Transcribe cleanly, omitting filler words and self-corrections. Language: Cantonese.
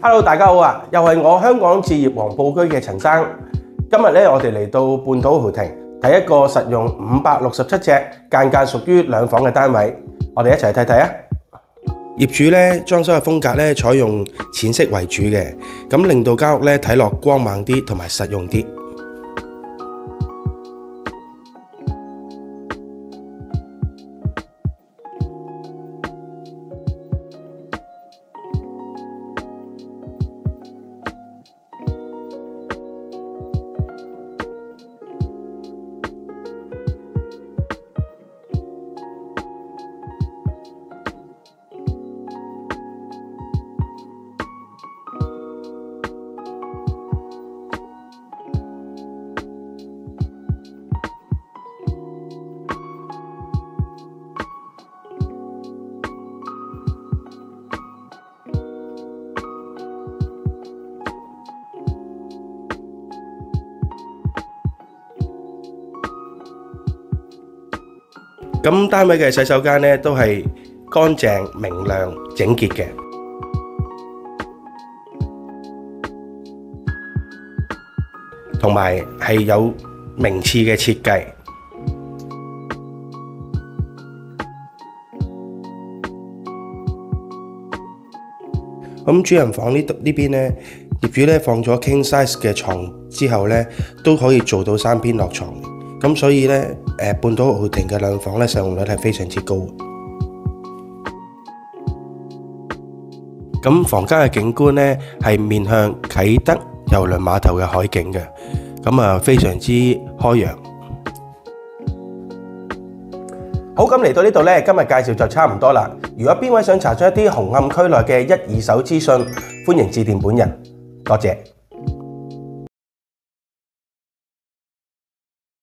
Hello， 大家好啊！又係我香港置業黃埔區嘅陳生。今日咧，我哋嚟到半島豪庭睇一個實用567尺、間屬於兩房嘅單位。我哋一齊睇睇啊！業主咧裝修嘅風格咧採用淺色為主嘅，咁令到間屋咧睇落光猛啲同埋實用啲。咁單位嘅洗手間咧都係乾淨明亮整潔嘅，同埋係有名次嘅設計。咁主人房呢邊咧，業主咧放咗 king size 嘅床之後咧，都可以做到3邊落床。咁所以咧，半島豪庭嘅兩房咧，使用率係非常之高。咁房間嘅景觀咧係面向啟德郵輪碼頭嘅海景嘅，咁啊非常之開揚。好，咁嚟到呢度咧，今日介紹就差唔多啦。如果邊位想查出一啲紅磡區內嘅1、2手資訊，歡迎致電本人。多謝。